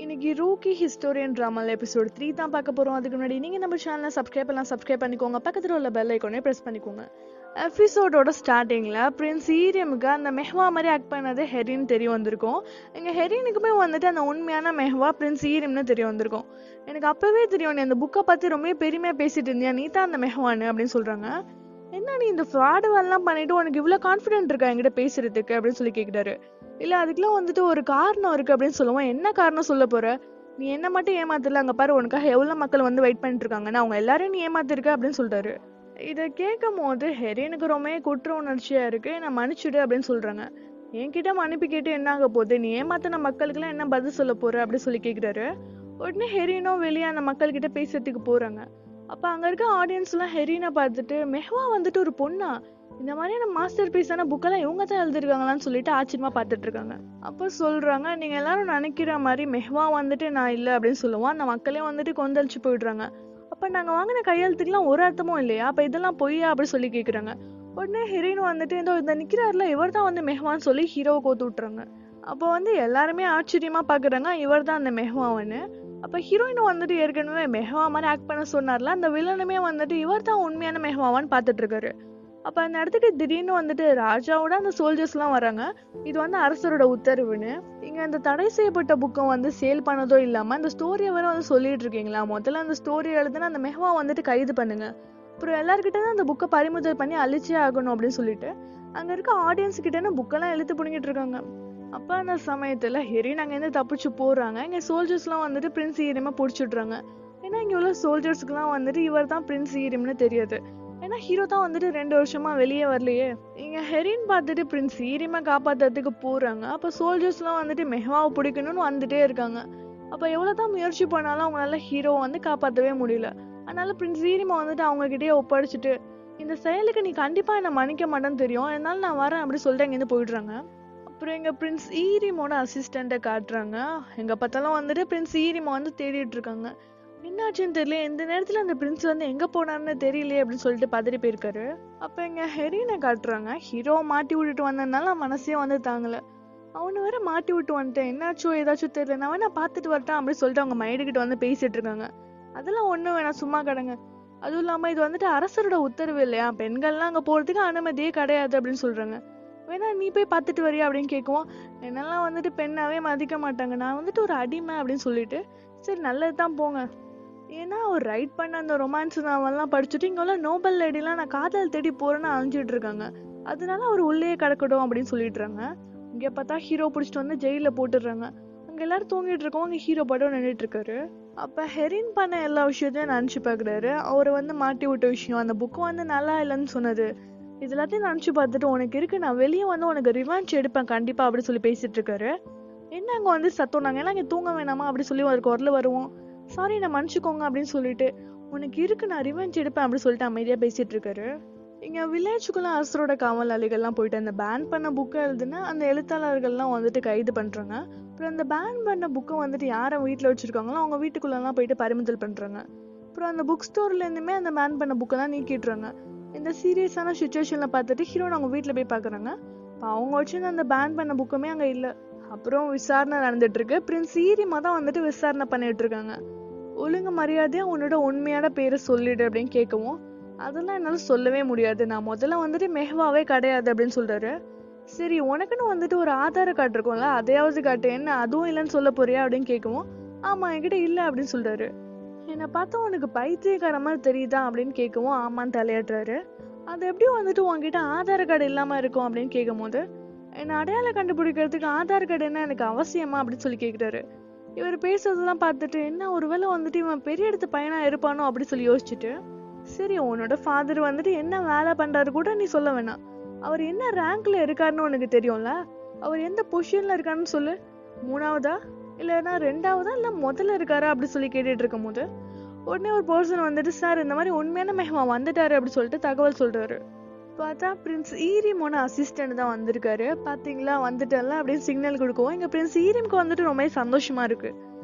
இன்னைக்கு Roorkee historian ட்ராமால episode 3 தான் பார்க்க போறோம். அதுக்கு முன்னாடி நீங்க நம்ம சேனலை சப்ஸ்கிரைப் பண்ணிக்கோங்க. பக்கத்துல உள்ள பெல் ஐகானை பிரஸ் பண்ணிக்கோங்க. எபிசோடோட ஸ்டார்டிங்ல பிரின்ஸ் ஈரியமுக்கு அந்த மெஹ்வா மாதிரி ஆக்ட் பண்ணது ஹெரின் தெரிய வந்திருக்கும். எங்க ஹெரினுக்குமே வந்துட்டு அந்த உண்மையான மெஹ்வா பிரின்ஸ் ஈரியம்னு தெரிய வந்திருக்கும். எனக்கு அப்பவே தெரியும், நீ அந்த புக்கை பத்தி ரொம்ப பெருமையா பேசிட்டு இருந்தியா, நீ தான் அந்த மெஹ்வான்னு அப்படின்னு சொல்றாங்க. என்ன நீ இந்த ஃப்ராடு எல்லாம் பண்ணிட்டு உனக்கு இவ்வளவு கான்ஃபிடென்ட் இருக்கா என்கிட்ட பேசுறதுக்கு அப்படின்னு சொல்லி கேக்குறாரு. இல்ல அதுக்கெல்லாம் வந்துட்டு ஒரு காரணம் இருக்கு அப்படின்னு சொல்லுவோம். என்ன காரணம் சொல்ல போற? நீ என்ன மட்டும் ஏமாத்தல, அங்க பாரு உனக்காக எவ்வளவு மக்கள் வந்து வெயிட் பண்ணிட்டு இருக்காங்கன்னா அவங்க எல்லாரும் நீ ஏமாத்திருக்க அப்படின்னு சொல்றாரு. இதை கேட்கும் போது ஹெரினுக்கு ரொம்ப குற்ற உணர்ச்சியா இருக்கு. நான் மன்னிச்சுடு அப்படின்னு சொல்றாங்க. என்கிட்ட மன்னிப்பு கேட்டு என்ன ஆக போகுது, நீ ஏமாத்தின மக்களுக்கு எல்லாம் என்ன பதில் சொல்ல போற அப்படின்னு சொல்லி கேக்குறாரு. உடனே ஹெரினும் வெளியே அந்த மக்கள் கிட்ட பேசுறதுக்கு போறாங்க. அப்ப அங்க இருக்க ஆடியன்ஸ் எல்லாம் ஹெரினை பார்த்துட்டு மெஹ்வா வந்துட்டு ஒரு பொண்ணா, இந்த மாதிரியான மாஸ்டர் பீஸான புக்கெல்லாம் இவங்க தான் எழுதிருக்காங்களான்னு சொல்லிட்டு ஆச்சரியமா பார்த்துட்டு இருக்காங்க. அப்போ சொல்றாங்க, நீங்க எல்லாரும் நினைக்கிற மாதிரி மெஹ்வா வந்துட்டு நான் இல்லை அப்படின்னு சொல்லுவோம். அந்த மக்களே வந்துட்டு கொந்தளிச்சு போயிடுறாங்க. அப்ப நாங்க வாங்கின கையெழுத்துக்குலாம் ஒரு அர்த்தமும் இல்லையா, அப்ப இதெல்லாம் பொய்யா அப்படின்னு சொல்லி கேக்குறாங்க. உடனே ஹெரின் வந்துட்டு இந்த நிக்கிறாருல இவர் தான் வந்து மெஹ்வான்னு சொல்லி ஹீரோவை கோத்து விட்டுறாங்க. அப்போ வந்து எல்லாருமே ஆச்சரியமா பாக்குறாங்க, இவர் தான் அந்த மெஹ்வான்னு. அப்ப ஹீரோயினும் வந்துட்டு ஏற்கனவே மெஹ்வா மாதிரி ஆக்ட் பண்ண சொன்னார்ல, அந்த வில்லனுமே வந்துட்டு இவர் தான் உண்மையான மெஹ்வான்னு பாத்துட்டு இருக்காரு. அப்ப அந்த இடத்துக்கு திடீர்னு வந்துட்டு ராஜாவோட அந்த சோல்ஜர்ஸ் எல்லாம் வராங்க. இது வந்து அரசரோட உத்தரவுன்னு. இங்க அந்த தடை செய்யப்பட்ட புக்கை வந்து சேல் பண்ணதோ இல்லாம அந்த ஸ்டோரியை வர வந்து சொல்லிட்டு இருக்கீங்களா, முதல்ல அந்த ஸ்டோரி எழுதுனா அந்த மெஹ்வா வந்துட்டு கைது பண்ணுங்க, அப்புறம் எல்லார்கிட்ட தான் அந்த புக்கை பறிமுதல் பண்ணி அழிச்சே ஆகணும் அப்படின்னு சொல்லிட்டு அங்க இருக்க ஆடியன்ஸ் கிட்ட புக்கெல்லாம் எழுத்து புடுங்கிட்டு இருக்காங்க. அப்ப அந்த சமயத்துல ஹெரின் அங்க இருந்து தப்பிச்சு போறாங்க. இங்க சோல்ஜர்ஸ் எல்லாம் வந்துட்டு பிரின்ஸ் ஈரியமா புடிச்சிடுறாங்க. ஏன்னா இங்க உள்ள சோல்ஜர்ஸ்க்கு எல்லாம் வந்துட்டு இவர் தான் பிரின்ஸ் ஈரியம்னு தெரியாது. ஏன்னா ஹீரோ தான் வந்துட்டு 2 வருஷமா வெளியே வரலையே. இங்க ஹெரின் பார்த்துட்டு பிரின்ஸ் ஈரியமா காப்பாத்துறதுக்கு போறாங்க. அப்ப சோல்ஜர்ஸ் எல்லாம் வந்துட்டு மெஹ்வாவை பிடிக்கணும்னு வந்துட்டே இருக்காங்க. அப்ப எவ்வளவுதான் முயற்சி பண்ணாலும் அவங்களால ஹீரோவை வந்து காப்பாற்றவே முடியல. அதனால பிரின்ஸ் ஈரியமா வந்துட்டு அவங்க கிட்டயே ஒப்படைச்சிட்டு, இந்த செயலுக்கு நீ கண்டிப்பா என்ன மன்னிக்க மாட்டேன்னு தெரியும், அதனால நான் வரேன் அப்படி சொல்லிட்டு அங்கிருந்து போயிடுறாங்க. அப்புறம் எங்க பிரின்ஸ் ஈரிமோட அசிஸ்டண்ட்டை காட்டுறாங்க. எங்க பார்த்தாலும் வந்துட்டு பிரின்ஸ் ஈரிமோ வந்து தேடிட்டு இருக்காங்க. என்னாச்சுன்னு தெரியல, இந்த நேரத்துல அந்த பிரின்ஸ் வந்து எங்க போனான்னு தெரியலையே அப்படின்னு சொல்லிட்டு பதறி போயிருக்காரு. அப்ப எங்க ஹெரினை காட்டுறாங்க. ஹீரோவை மாட்டி விட்டுட்டு வந்ததுனால மனசே வந்து தாங்கல. அவனு வேற மாட்டி விட்டு வந்துட்டேன், என்னாச்சோ ஏதாச்சும் தெரியல, நான் வேணா பாத்துட்டு வரட்டான் அப்படின்னு சொல்லிட்டு அவங்க மைடுகிட்ட வந்து பேசிட்டு இருக்காங்க. அதெல்லாம் ஒண்ணும் வேணாம், சும்மா கடங்க. அதுவும் இல்லாம இது வந்துட்டு அரசரோட உத்தரவு இல்லையா, பெண்கள்லாம் அங்க போறதுக்கு அனுமதியே கிடையாது அப்படின்னு சொல்றாங்க. வேணா நீ போய் பார்த்துட்டு வரியா அப்படின்னு கேட்குவோம். என்னெல்லாம் வந்துட்டு பெண்ணாவே மதிக்க மாட்டாங்க, நான் வந்துட்டு ஒரு அடிமை அப்படின்னு சொல்லிட்டு, சரி நல்லதுதான் போங்க. ஏன்னா அவர் ரைட் பண்ண அந்த ரொமான்ஸ் நாவெல்லாம் படிச்சுட்டு இங்க உள்ள நோபல் லேடிலாம் நான் காதல் தேடி போறேன்னு அழிஞ்சிட்டு இருக்காங்க, அதனால அவர் உள்ளே கிடக்கட்டும் அப்படின்னு சொல்லிடுறாங்க. இங்க பார்த்தா ஹீரோ பிடிச்சிட்டு வந்து ஜெயில போட்டுடுறாங்க. அங்க எல்லாரும் தூங்கிட்டு இருக்கோம், அங்க ஹீரோ படம் நின்றுட்டு இருக்காரு. அப்ப ஹெரின் பண்ண எல்லா விஷயத்தையும் நினைச்சு பாக்குறாரு. அவரை வந்து மாட்டி விட்ட விஷயம், அந்த புக்கு வந்து நல்லா இல்லைன்னு சொன்னது, இது எல்லாத்தையும் நினைச்சு பார்த்துட்டு உனக்கு இருக்கு, நான் வெளியே வந்து உனக்கு ரிவெஞ்ச் எடுப்பேன் கண்டிப்பா அப்படி சொல்லி பேசிட்டு இருக்காரு. என்ன அங்க வந்து சத்தம், நாங்க எல்லாம் இங்க தூங்க வேணாமா அப்படி சொல்லி ஒரு குரல் வருவோம். சாரி நான் மன்னிச்சுக்கோங்க அப்படின்னு சொல்லிட்டு, உனக்கு இருக்கு நான் ரிவெஞ்ச் எடுப்பேன் அப்படி சொல்லிட்டு அமைதியா பேசிட்டு இருக்காரு. இங்க வில்லேஜுக்குள்ள அரசரோட காவலாளிகள்லாம் போயிட்டு அந்த பேன் பண்ண புக்கை எழுதுனா அந்த எழுத்தாளர்கள்லாம் வந்துட்டு கைது பண்றாங்க. அப்புறம் அந்த பேன் பண்ண புக்கை வந்துட்டு யாரை வீட்டுல வச்சிருக்காங்களோ அவங்க வீட்டுக்குள்ள எல்லாம் போயிட்டு பறிமுதல் பண்றாங்க. அப்புறம் அந்த புக் ஸ்டோர்ல இருந்துமே அந்த பேன் பண்ண புக்கை தான் நீக்கிடுறாங்க. இந்த சீரியஸான சுச்சுவேஷன்ல பார்த்துட்டு ஹீரோன் அவங்க வீட்டுல போய் பாக்குறாங்க. அவங்க வச்சிருந்த அந்த பேன் பண்ண புக்குமே அங்க இல்ல. அப்புறம் விசாரணை நடந்துட்டு இருக்கு. பிரின்ஸ் ஈரியமா தான் வந்துட்டு விசாரணை பண்ணிட்டு இருக்காங்க. ஒழுங்கு மரியாதையா உன்னோட உண்மையான பேரை சொல்லிடு அப்படின்னு கேட்கவும், அதெல்லாம் என்னால சொல்லவே முடியாது, நான் முதல்ல வந்துட்டு மெஹ்வாவே கிடையாது அப்படின்னு சொல்றாரு. சரி உனக்குன்னு வந்துட்டு ஒரு ஆதார கார்டு இருக்கும்ல, அதையாவது காட்டு, என்ன அதுவும் இல்லைன்னு சொல்ல போறியா அப்படின்னு கேட்கவும், ஆமா என்கிட்ட இல்ல அப்படின்னு சொல்றாரு. என்னை பார்த்தா உனக்கு பைத்தியக்கார மாதிரி தெரியுதா அப்படின்னு கேட்கவும் ஆமான்னு தலையாட்டுறாரு. அது எப்படி வந்துட்டு உன்கிட்ட ஆதார் கார்டு இல்லாம இருக்கும் அப்படின்னு கேட்கும் போது, என்னை அடையாளம் கண்டுபிடிக்கிறதுக்கு ஆதார் கார்டு என்ன எனக்கு அவசியமா அப்படின்னு சொல்லி கேட்கிறாரு. இவர் பேசுறதெல்லாம் பார்த்துட்டு என்ன ஒருவேளை வந்துட்டு இவன் பெரிய இடத்து பையனா இருப்பானோ அப்படி சொல்லி யோசிச்சுட்டு, சரி உன்னோட ஃபாதர் வந்துட்டு என்ன வேலை பண்றாரு கூட நீ சொல்ல வேணாம், அவர் என்ன ரேங்க்ல இருக்காருன்னு உனக்கு தெரியும்ல, அவர் எந்த பொசிஷன்ல இருக்காருன்னு சொல்லு, 3ஆவதா இல்லைன்னா 2ஆவதா இல்ல முதல்ல இருக்காரா அப்படி சொல்லி கேட்டுட்டு இருக்கும் போது உடனே ஒரு பர்சன் வந்துட்டு, சார் இந்த மாதிரி உண்மையான மெஹ்வா வந்துட்டாரு அப்படி சொல்லிட்டு தகவல் சொல்றாரு. பார்த்தா பிரின்ஸ் ஈரியமோட அசிஸ்டன்ட் தான் வந்திருக்காரு. பாத்தீங்களா வந்துட்டல அப்படின்னு சிக்னல் கொடுக்கவும் இங்க பிரின்ஸ் ஈரியம்க்கு வந்துட்டு ரொம்ப சந்தோஷமா இருக்கு.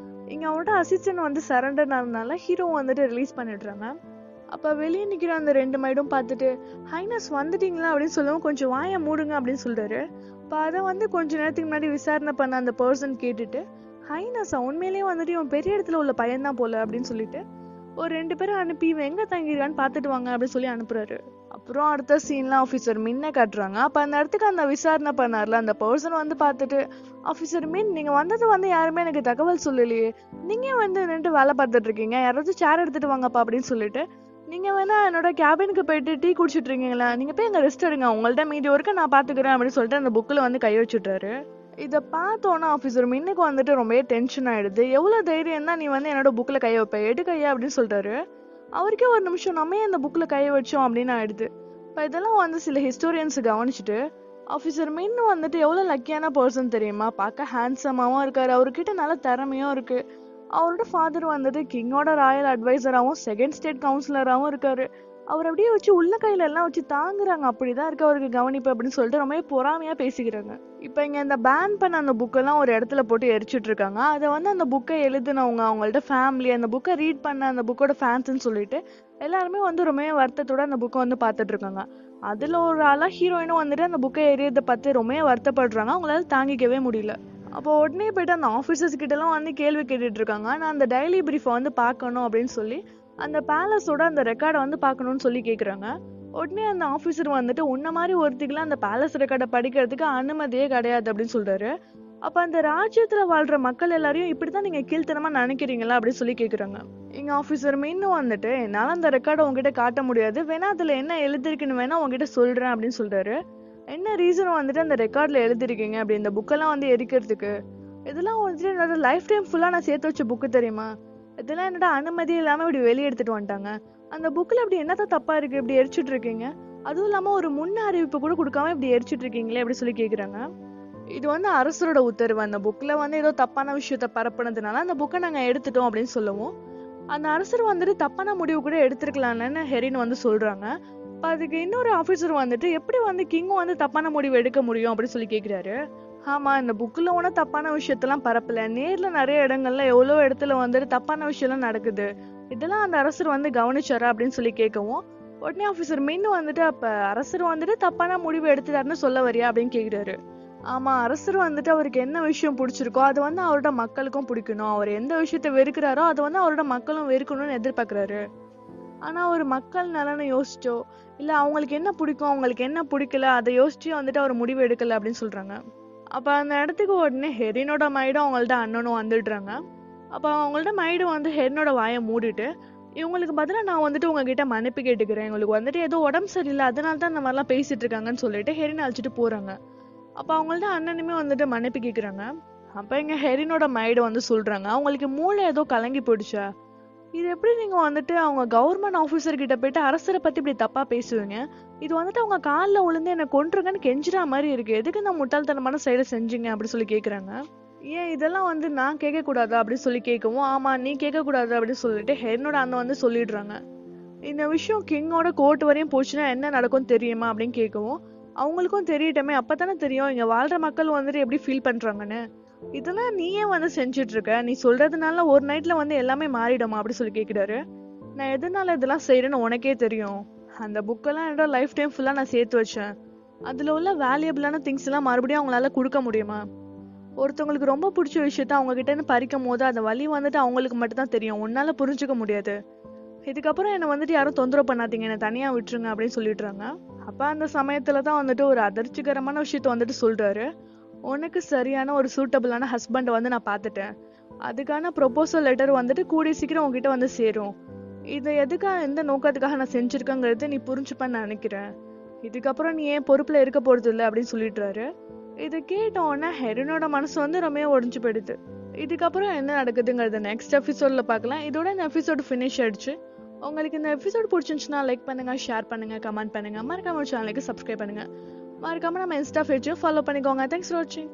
இங்க அவரோட அசிஸ்டன்ட் வந்து சரண்டர் ஆனதுனால ஹீரோ வந்துட்டு ரிலீஸ் பண்ணிடுறாங்க. அப்ப வெளியே நிக்கிற அந்த 2 மைடும் பார்த்துட்டு, ஹைனஸ் வந்துட்டீங்களா அப்படின்னு சொல்லவும் கொஞ்சம் வாய மூடுங்க அப்படின்னு சொல்றாரு. அப்ப அதை வந்து கொஞ்ச நேரத்துக்கு முன்னாடி விசாரணை பண்ண அந்த பர்சன் கேட்டுட்டு, ஹைனஸா உண்மையிலேயே வந்துட்டு இவன் பெரிய இடத்துல உள்ள பையன் தான் போல அப்படின்னு சொல்லிட்டு ஒரு 2 பேரும் அனுப்பி இவன் எங்க தங்கிருக்கான்னு பாத்துட்டு வாங்க அப்படின்னு சொல்லி அனுப்புறாரு. அப்புறம் அடுத்த சீன்ல ஆபீசர் மின்ன காட்டுறாங்க. அப்ப அந்த இடத்துக்கு அந்த விசாரணை பண்ணார்ல அந்த பர்சன் வந்து பாத்துட்டு, ஆபீசர் மின், நீங்க வந்தது வந்து யாருமே எனக்கு தகவல் சொல்லலையே, நீங்க வந்து நின்று வேலை பார்த்துட்டு இருக்கீங்க, யாராவது சேர் எடுத்துட்டு வாங்கப்பா அப்படின்னு சொல்லிட்டு, நீங்க வேணா என்னோட கேபினுக்கு போயிட்டு டீ குடிச்சிட்டு இருக்கீங்களா, நீங்க போய் அங்க ரெஸ்ட் எடுங்க, உங்கள்ட்ட மீதி ஒர்க்க நான் பாத்துக்கிறேன் அப்படின்னு சொல்லிட்டு அந்த புக்ல வந்து கை வச்சுட்டாரு. இத பார்த்தோன்னா ஆபீசர் மின்னுக்கு வந்துட்டு ரொம்பவே டென்ஷன் ஆயிடுது. எவ்வளவு தைரியம் தான் நீ வந்து என்னோட புக்ல கை வைப்ப, எடு கையா அப்படின்னு சொல்லிட்டாரு. அவருக்கே ஒரு நிமிஷம் நம்ம ஏன் அந்த புக்ல கை வச்சோம் அப்படின்னு ஆயிடுது. இப்ப இதெல்லாம் வந்து சில ஹிஸ்டோரியன்ஸ் கவனிச்சுட்டு, ஆபீசர் மின்னு வந்துட்டு எவ்வளவு லக்கியான பர்சன் தெரியுமா, பார்க்க ஹேண்ட்ஸமாவும் இருக்காரு, அவர்கிட்ட நல்ல திறமையும் இருக்கு. அவரோட ஃபாதர் வந்துட்டு கிங்கோட ராயல் அட்வைசராகவும் செகண்ட் ஸ்டேட் கவுன்சிலராகவும் இருக்காரு. அவர் அப்படியே வச்சு உள்ள கையில எல்லாம் வச்சு தாங்குறாங்க, அப்படிதான் இருக்கு அவருக்கு கவனிப்பு அப்படின்னு சொல்லிட்டு ரொம்ப பொறாமையா பேசிக்கிறாங்க. இப்ப இங்க இந்த பேன் பண்ண அந்த புக்கெல்லாம் ஒரு இடத்துல போட்டு எரிச்சிட்டு இருக்காங்க. அதை வந்து அந்த புக்கை எழுதினவங்க, அவங்கள்ட்ட ஃபேமிலி, அந்த புக்கை ரீட் பண்ண அந்த புக்கோட ஃபேன்ஸ்ன்னு சொல்லிட்டு எல்லாருமே வந்து ரொம்ப வருத்தத்தோட அந்த புக்கை வந்து பாத்துட்டு இருக்காங்க. அதுல ஒரு ஆளா ஹீரோயினும் வந்துட்டு அந்த புக்கை எரியதை பார்த்து ரொம்ப வருத்தப்படுறாங்க, அவங்களால தாங்கிக்கவே முடியல. அப்போ உடனே போயிட்டு அந்த ஆஃபீஸர்ஸ் கிட்ட எல்லாம் வந்து கேள்வி கேட்டுட்டு இருக்காங்க. நான் அந்த டைலி பிரீஃபை வந்து பார்க்கணும் அப்படின்னு சொல்லி அந்த பேலஸோட அந்த ரெக்கார்டை வந்து பார்க்கணும்னு சொல்லி கேக்குறாங்க. உடனே அந்த ஆபீசர் வந்துட்டு உன்ன மாதிரி ஒருத்திக்கெல்லாம் அந்த பேலஸ் ரெக்கார்டை படிக்கிறதுக்கு அனுமதியே கிடையாது அப்படின்னு சொல்றாரு. அப்ப அந்த ராஜ்யத்துல வாழ்ற மக்கள் எல்லாரையும் இப்படித்தான் நீங்க கீழ்த்தனமா நினைக்கிறீங்களா அப்படின்னு சொல்லி கேக்குறாங்க. எங்க ஆபீசர் மீண்டும் வந்துட்டு, என்னால அந்த ரெக்கார்டை உங்ககிட்ட காட்ட முடியாது, வேணா அதுல என்ன எழுதிருக்குன்னு வேணா உங்ககிட்ட சொல்றேன் அப்படின்னு சொல்றாரு. என்ன ரீசன் வந்துட்டு அந்த ரெக்கார்ட்ல எழுதிருக்கீங்க அப்படி இந்த புக்கெல்லாம் வந்து எரிக்கிறதுக்கு? இதெல்லாம் வந்துட்டு என்னோட லைஃப் டைம் ஃபுல்லா நான் சேர்த்து வச்ச புக்கு தெரியுமா, இதெல்லாம் என்னோட அனுமதி இல்லாம இப்படி வெளியே எடுத்துட்டு வந்துட்டாங்க. அந்த புக்ல இப்படி என்னதான் தப்பா இருக்கு இப்படி எரிச்சுட்டு இருக்கீங்க, அதுவும் இல்லாம ஒரு முன்ன அறிவிப்பு கூட கொடுக்காம இப்படி எரிச்சுட்டு இருக்கீங்களே அப்படி சொல்லி கேக்குறாங்க. இது வந்து அரசரோட உத்தரவு, அந்த புக்ல வந்து ஏதோ தப்பான விஷயத்த பரப்புனதுனால அந்த புக்கை நாங்க எடுத்துட்டோம் அப்படின்னு சொல்லவும், அந்த அரசர் வந்துட்டு தப்பான முடிவு கூட எடுத்திருக்கலாம்னு ஹெரின் வந்து சொல்றாங்க. அதுக்கு இன்னொரு ஆபீசர் வந்துட்டு, எப்படி வந்து கிங்கும் வந்து தப்பான முடிவு எடுக்க முடியும் அப்படின்னு சொல்லி கேக்குறாரு. ஆமா, இந்த புக்ல ஒண்ணு தப்பான விஷயத்தெல்லாம் பரப்பல, நேர்ல நிறைய இடங்கள்ல எவ்வளவு இடத்துல வந்துட்டு தப்பான விஷயம் எல்லாம் நடக்குது, இதெல்லாம் அந்த அரசர் வந்து கவனிச்சாரா அப்படின்னு சொல்லி கேட்கவும், உடனே ஆபீசர் மின்னு வந்துட்டு, அப்ப அரசர் வந்துட்டு தப்பான முடிவு எடுத்துட்டாருன்னு சொல்ல வரியா அப்படின்னு கேக்குறாரு. ஆமா, அரசர் வந்துட்டு அவருக்கு என்ன விஷயம் பிடிச்சிருக்கோ அது வந்து அவரோட மக்களுக்கும் பிடிக்கணும், அவர் எந்த விஷயத்த வெறுக்கிறாரோ அது வந்து அவரோட மக்களும் வெறுக்கணும்னு எதிர்பார்க்கிறாரு. ஆனா ஒரு மக்கள் நலனை யோசிச்சோ இல்ல அவங்களுக்கு என்ன பிடிக்கும் அவங்களுக்கு என்ன பிடிக்கல அதை யோசிச்சு வந்துட்டு அவர் முடிவு எடுக்கல அப்படின்னு சொல்றாங்க. அப்ப அந்த இடத்துக்கு உடனே ஹெரினோட மைடும் அவங்கள்ட்ட அண்ணனும் வந்துடுறாங்க. அப்ப அவங்கள்ட்ட மைடு வந்து ஹெரினோட வாயை மூடிட்டு, இவங்களுக்கு பதிலா நான் வந்துட்டு உங்ககிட்ட மன்னிப்பு கேட்டுக்கிறேன், உங்களுக்கு வந்துட்டு ஏதோ உடம்பு சரியில்லை அதனால தான் இந்த மாதிரிலாம் பேசிட்டு இருக்காங்கன்னு சொல்லிட்டு ஹெரினை அழைச்சிட்டு போறாங்க. அப்ப அவங்கள்ட்ட அண்ணனுமே வந்துட்டு மன்னிப்பு கேக்குறாங்க. அப்ப இங்க ஹெரினோட மைடு வந்து சொல்றாங்க, அவங்களுக்கு மூளை ஏதோ கலங்கி போயிடுச்சா, இது எப்படி நீங்க வந்துட்டு அவங்க கவர்மெண்ட் ஆபீசர் கிட்ட போயிட்டு அரசரை பத்தி இப்படி தப்பா பேசுவீங்க, இது வந்துட்டு அவங்க காலில் விழுந்து என்ன கொன்றுங்கன்னு கெஞ்சுற மாதிரி இருக்கு, எதுக்கு இந்த முட்டாள்தனமான செயலை செஞ்சீங்க அப்படி சொல்லி கேக்குறாங்க. ஏன் இதெல்லாம் வந்து நான் கேட்க கூடாதா அப்படின்னு சொல்லி கேட்கவும், ஆமா நீ கேட்க கூடாது அப்படின்னு சொல்லிட்டு ஹெரினோட அண்ணன் வந்து சொல்லிடுறாங்க. இந்த விஷயம் கிங்கோட கோர்ட் வரையும் போச்சுன்னா என்ன நடக்கும் தெரியுமா அப்படின்னு கேட்கவும், அவங்களுக்கும் தெரியட்டமே, அப்பதானே தெரியும் இங்க வாழ்ற மக்கள் வந்துட்டு எப்படி ஃபீல் பண்றாங்கன்னு, இதெல்லாம் நீயே வந்து செஞ்சுட்டு இருக்க, நீ சொல்றதுனால ஒரு நைட்ல வந்து எல்லாமே மாறிடுமா அப்படி சொல்லி கேக்குறாரு. நான் எதனால இதெல்லாம் செய்யறேன்னு உனக்கே தெரியும், அந்த புக்கெல்லாம் என்னோட லைஃப் டைம் ஃபுல்லா நான் சேர்த்து வச்சேன், அதுல உள்ள வேல்யூபிளான திங்ஸ் எல்லாம் மறுபடியும் அவங்களால கொடுக்க முடியுமா, ஒருத்தவங்களுக்கு ரொம்ப பிடிச்ச விஷயத்த அவங்க கிட்ட இருந்து பறிக்கும் போது அந்த வலி வந்துட்டு அவங்களுக்கு மட்டும் தான் தெரியும், உன்னால புரிஞ்சுக்க முடியாது, இதுக்கப்புறம் என்ன வந்துட்டு யாரும் தொந்தரவு பண்ணாதீங்க, என்ன தனியா விட்டுருங்க அப்படின்னு சொல்லிடுறாங்க. அப்ப அந்த சமயத்துலதான் வந்துட்டு ஒரு அதிர்ச்சிகரமான விஷயத்த வந்துட்டு சொல்றாரு. உனக்கு சரியான ஒரு சூட்டபிளான ஹஸ்பண்ட் வந்து நான் பாத்துட்டேன், அதுக்கான ப்ரொபோசல் லெட்டர் வந்துட்டு கூடிய சீக்கிரம் உங்ககிட்ட வந்து சேரும், இதை எதுக்காக எந்த நோக்கத்துக்காக நான் செஞ்சிருக்கேங்கிறது நீ புரிஞ்சுப்பன்னு நினைக்கிறேன், இதுக்கப்புறம் நீ ஏன் பொறுப்புல இருக்க போறது இல்லை அப்படின்னு சொல்லிடுறாரு. இதை கேட்ட உடனே ஹெரினோட மனசு வந்து ரொம்ப உடைஞ்சு போயிடுது. இதுக்கப்புறம் என்ன நடக்குதுங்கிறது நெக்ஸ்ட் எபிசோட்ல பார்க்கலாம். இதோட இந்த எபிசோடு ஃபினிஷ் ஆயிடுச்சு. உங்களுக்கு இந்த எபிசோட் பிடிச்சிருந்துச்சுன்னா லைக் பண்ணுங்க, ஷேர் பண்ணுங்க, கமெண்ட் பண்ணுங்க, மறக்காம சேனலுக்கு சப்ஸ்கிரைப் பண்ணுங்க, மறக்காம நம்ம இன்ஸ்டா பேஜையும் ஃபாலோ பண்ணிக்கோங்க. தேங்க்ஸ் ஃபார் வாட்சிங்.